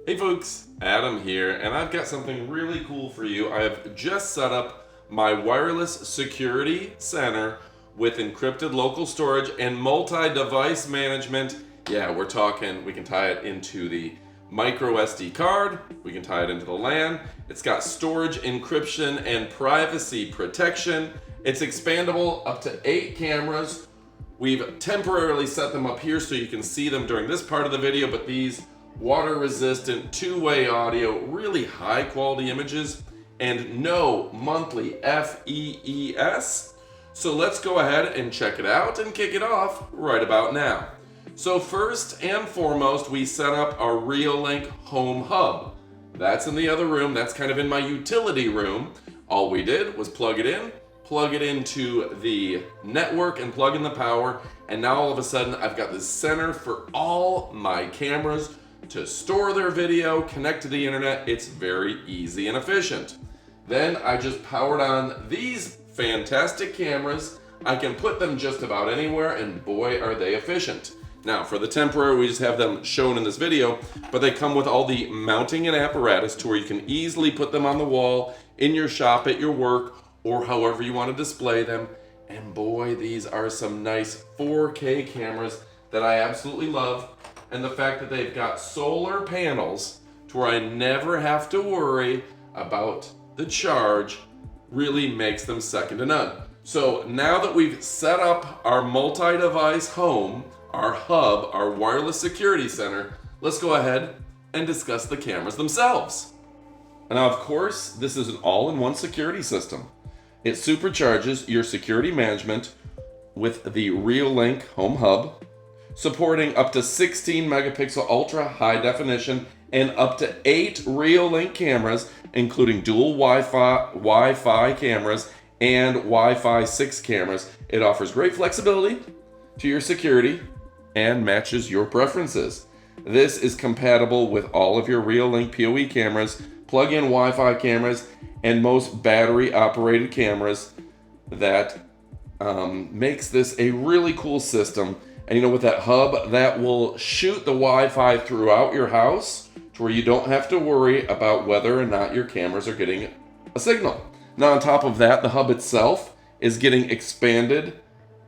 Hey folks, Adam here, and I've got something really cool for you. I have just set up my wireless security center with encrypted local storage and multi-device management. Yeah, we're talking, we can tie it into the micro SD card, we can tie it into the LAN. It's got storage, encryption, and privacy protection. It's expandable up to 8 cameras. We've temporarily set them up here so you can see them during this part of the video, but these water resistant, two-way audio, really high quality images, and no monthly FEES. So let's go ahead and check it out and kick it off right about now. So first and foremost, we set up our Reolink home hub. That's in the other room, that's kind of in my utility room. All we did was plug it into the network and plug in the power, and now all of a sudden I've got this center for all my cameras to store their video, connect to the internet. It's very easy and efficient. Then I just powered on these fantastic cameras. I can put them just about anywhere, and boy are they efficient. Now for the temporary, we just have them shown in this video, but they come with all the mounting and apparatus to where you can easily put them on the wall, in your shop, at your work, or however you want to display them. And boy, these are some nice 4K cameras that I absolutely love. And the fact that they've got solar panels to where I never have to worry about the charge really makes them second to none. So now that we've set up our multi-device home, our hub, our wireless security center, let's go ahead and discuss the cameras themselves. And now, of course, this is an all-in-one security system. It supercharges your security management with the Reolink home hub, supporting up to 16 megapixel ultra high definition and up to 8 Reolink cameras, including dual Wi-Fi cameras and Wi-Fi 6 cameras. It offers great flexibility to your security and matches your preferences. This is compatible with all of your Reolink PoE cameras, plug-in Wi-Fi cameras, and most battery-operated cameras. That makes this a really cool system. And you know, with that hub, that will shoot the Wi-Fi throughout your house to where you don't have to worry about whether or not your cameras are getting a signal. Now, on top of that, the hub itself is getting expanded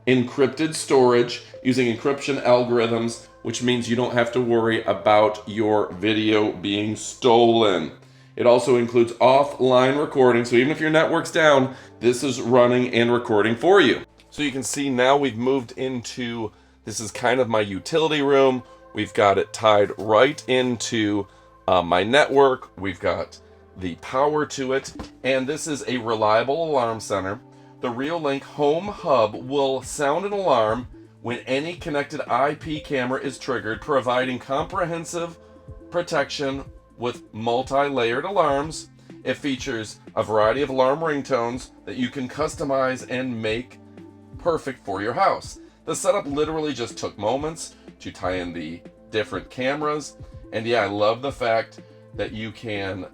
encrypted storage using encryption algorithms, which means you don't have to worry about your video being stolen. It also includes offline recording, so even if your network's down, this is running and recording for you. So you can see now we've moved into, this is kind of my utility room. We've got it tied right into my network. We've got the power to it, and this is a reliable alarm center. The Reolink Home Hub will sound an alarm when any connected IP camera is triggered, providing comprehensive protection with multi-layered alarms. It features a variety of alarm ringtones that you can customize and make perfect for your house. The setup literally just took moments to tie in the different cameras. And yeah, I love the fact that you can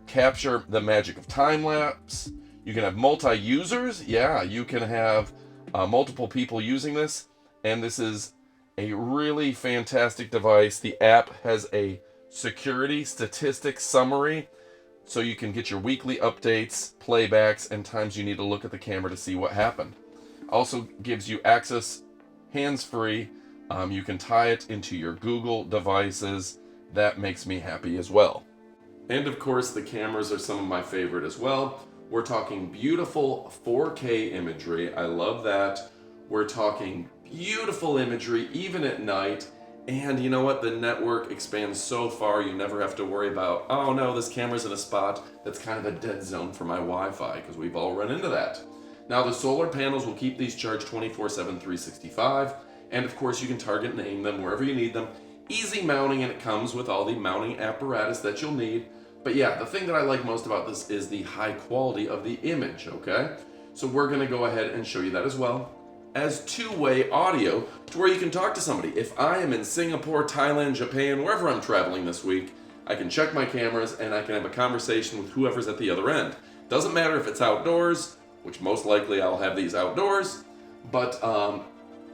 capture the magic of time-lapse. You can have multi-users. Yeah, you can have multiple people using this. And this is a really fantastic device. The app has a security statistics summary, so you can get your weekly updates, playbacks, and times you need to look at the camera to see what happened. Also gives you access hands-free. You can tie it into your Google devices. That makes me happy as well. And of course, the cameras are some of my favorite as well. We're talking beautiful 4K imagery. I love that. We're talking beautiful imagery even at night. And you know what? The network expands so far, you never have to worry about, oh no, this camera's in a spot that's kind of a dead zone for my Wi-Fi, because we've all run into that. Now, the solar panels will keep these charged 24/7, 365. And of course, you can target and aim them wherever you need them. Easy mounting, and it comes with all the mounting apparatus that you'll need. But yeah, the thing that I like most about this is the high quality of the image, okay? So we're gonna go ahead and show you that as well as two-way audio to where you can talk to somebody. If I am in Singapore, Thailand, Japan, wherever I'm traveling this week, I can check my cameras and I can have a conversation with whoever's at the other end. Doesn't matter if it's outdoors, which most likely I'll have these outdoors, but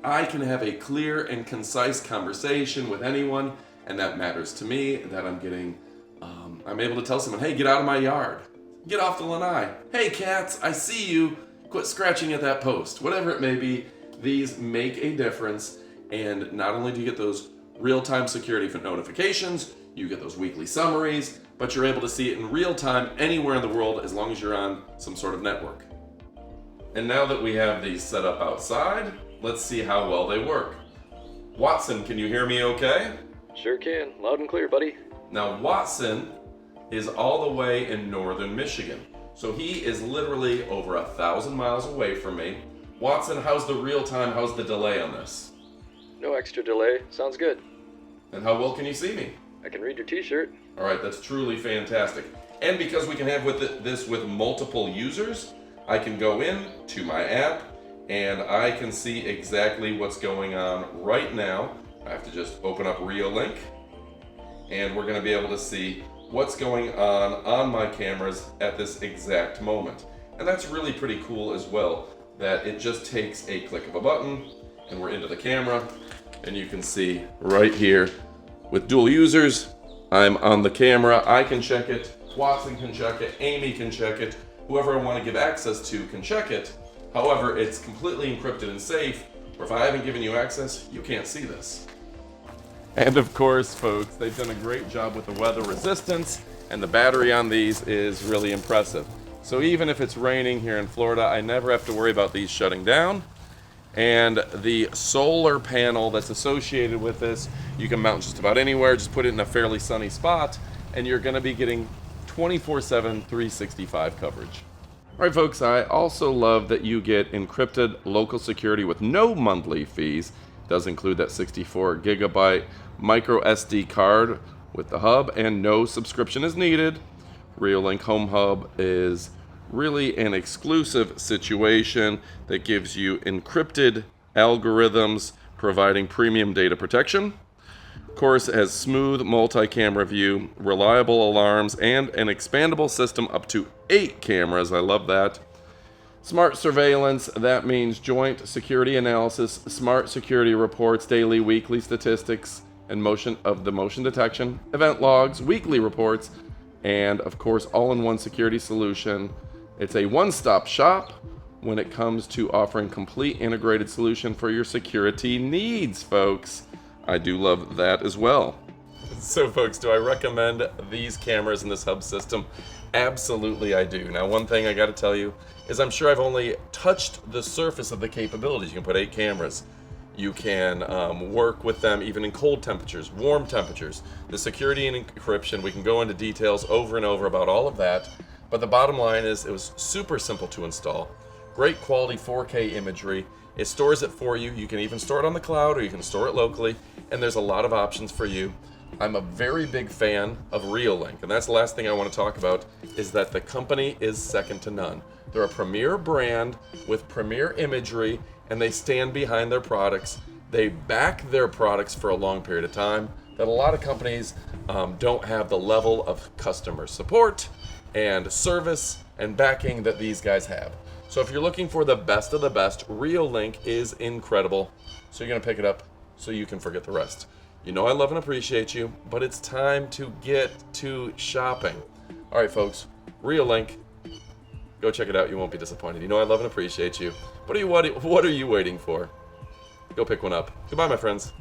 I can have a clear and concise conversation with anyone, And that matters to me, that I'm able to tell someone, hey, get out of my yard. Get off the lanai. Hey, cats, I see you. Quit scratching at that post. Whatever it may be, these make a difference. And not only do you get those real-time security notifications, you get those weekly summaries, but you're able to see it in real time anywhere in the world as long as you're on some sort of network. And now that we have these set up outside, let's see how well they work. Watson, can you hear me okay? Sure can. Loud and clear, buddy. Now, Watson is all the way in northern Michigan. So he is literally over 1,000 miles away from me. Watson, how's the real time, how's the delay on this? No extra delay. Sounds good. And how well can you see me? I can read your t-shirt. All right, that's truly fantastic. And because we can have this with multiple users, I can go in to my app and I can see exactly what's going on right now. I have to just open up Reolink and we're going to be able to see what's going on my cameras at this exact moment. And that's really pretty cool as well, that it just takes a click of a button and we're into the camera, and you can see right here with dual users, I'm on the camera, I can check it, Watson can check it, Amy can check it, whoever I want to give access to can check it. However, it's completely encrypted and safe, or if I haven't given you access, you can't see this. And of course, folks, they've done a great job with the weather resistance, and the battery on these is really impressive. So even if it's raining here in Florida, I never have to worry about these shutting down. And the solar panel that's associated with this, you can mount just about anywhere, just put it in a fairly sunny spot, and you're gonna be getting 24/7, 365 coverage. All right, folks, I also love that you get encrypted local security with no monthly fees. It does include that 64 gigabyte micro SD card with the hub, and no subscription is needed. Reolink Home Hub is really an exclusive situation that gives you encrypted algorithms providing premium data protection. Of course, it has smooth multi-camera view, reliable alarms, and an expandable system up to 8 cameras. I love that. Smart surveillance, that means joint security analysis, smart security reports, daily, weekly statistics, and motion detection, event logs, weekly reports, and of course, all-in-one security solution. It's a one-stop shop when it comes to offering complete integrated solution for your security needs, folks. I do love that as well. So folks, do I recommend these cameras in this hub system? Absolutely I do. Now, one thing I gotta tell you is I'm sure I've only touched the surface of the capabilities. You can put 8 cameras. You can work with them even in cold temperatures, warm temperatures. The security and encryption, we can go into details over and over about all of that. But the bottom line is it was super simple to install. Great quality 4K imagery. It stores it for you. You can even store it on the cloud or you can store it locally. And there's a lot of options for you. I'm a very big fan of Reolink. And that's the last thing I want to talk about, is that the company is second to none. They're a premier brand with premier imagery, and they stand behind their products. They back their products for a long period of time that a lot of companies don't have the level of customer support and service and backing that these guys have. So if you're looking for the best of the best, Reolink is incredible. So you're gonna pick it up so you can forget the rest. You know I love and appreciate you, but it's time to get to shopping. All right, folks, Reolink, go check it out. You won't be disappointed. You know I love and appreciate you. What are you waiting for? Go pick one up. Goodbye, my friends.